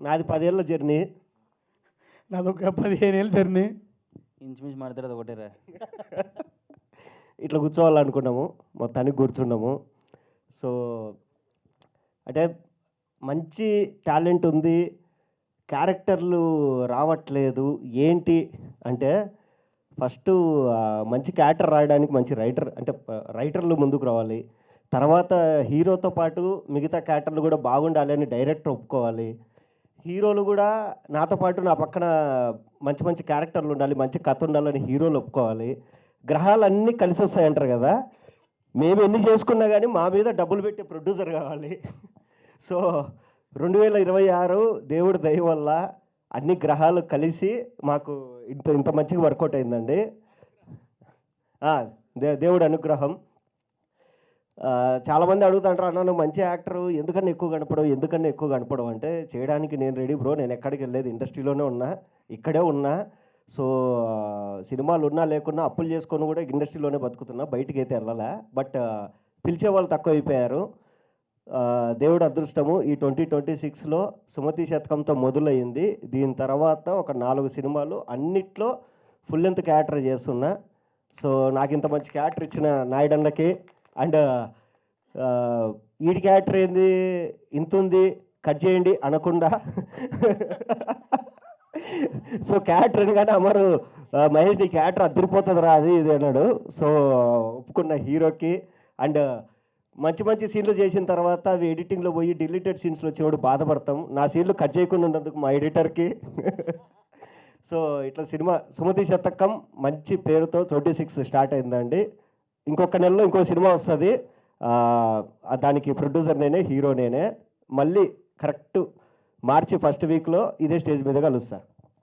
నాది 10 ఏళ్ల జర్నీ. నాదొక 15 ఏళ్ళ జర్నీ. ఇంచుమించు మాట్లాడేది ఒకటేరా. ఇట్లా కూర్చోవాలనుకున్నాము, మొత్తానికి కూర్చున్నాము. సో అంటే మంచి టాలెంట్ ఉంది, క్యారెక్టర్లు రావట్లేదు ఏంటి అంటే, ఫస్టు మంచి క్యారెక్టర్ రాయడానికి మంచి రైటర్ అంటే రైటర్లు ముందుకు రావాలి. తర్వాత హీరోతో పాటు మిగతా క్యారెక్టర్లు కూడా బాగుండాలి అని డైరెక్టర్ ఒప్పుకోవాలి. హీరోలు కూడా నాతో పాటు నా పక్కన మంచి మంచి క్యారెక్టర్లు ఉండాలి, మంచి కథ ఉండాలని హీరోలు ఒప్పుకోవాలి. గ్రహాలన్నీ కలిసి వస్తాయంటారు కదా, మేము ఎన్ని చేసుకున్నా కానీ మా మీద డబ్బులు పెట్టే ప్రొడ్యూసర్ కావాలి. సో 2026 దేవుడి దయ వల్ల అన్ని గ్రహాలు కలిసి మాకు ఇంత మంచిగా వర్కౌట్ అయిందండి. దేవుడి అనుగ్రహం. చాలామంది అడుగుతుంటారు, అన్న నువ్వు మంచి యాక్టరు, ఎందుకన్నా ఎక్కువ కనపడవు అంటే, చేయడానికి నేను రెడీ బ్రో, నేను ఎక్కడికి వెళ్ళలేదు, ఇండస్ట్రీలోనే ఉన్నా, ఇక్కడే ఉన్నా. సో సినిమాలు ఉన్నా లేకున్నా అప్పులు చేసుకొని కూడా ఇండస్ట్రీలోనే బతుకుతున్నా, బయటికి అయితే వెళ్ళాలా. బట్ పిలిచే వాళ్ళు తక్కువ అయిపోయారు. దేవుడు అదృష్టము ఈ 2026లో సుమతి శతకంతో మొదలయ్యింది. దీని తర్వాత ఒక 4 సినిమాలు అన్నిట్లో ఫుల్ లెంత్ క్యారెక్టర్ చేస్తున్నా. సో నాకు ఇంత మంచి క్యారెక్టర్ ఇచ్చిన నాయుడన్నకి అండ్ ఈడి క్యారెక్టర్ ఏంది ఇంత ఉంది కట్ చేయండి అనకుండా సో క్యారెక్టర్ అనగానే అమరు మహేష్ నీ క్యారెక్టర్ అదిరిపోతుంది రా అది ఇది అన్నాడు. సో ఒప్పుకున్న హీరోకి. అండ్ మంచి మంచి సీన్లు చేసిన తర్వాత అవి ఎడిటింగ్లో పోయి డిలీటెడ్ సీన్స్లో వచ్చినప్పుడు బాధపడతాం. నా సీన్లు కట్ చేయకుండా ఉన్నందుకు మా ఎడిటర్కి. సో ఇట్లా సినిమా సుమతి శతకం మంచి పేరుతో 26 స్టార్ట్ అయిందండి. ఇంకొక నెలలో ఇంకో సినిమా వస్తుంది, దానికి ప్రొడ్యూసర్ నేనే, హీరో నేనే. మళ్ళీ కరెక్ట్ మార్చి 1st వీక్లో ఇదే స్టేజ్ మీద కలుస్తా.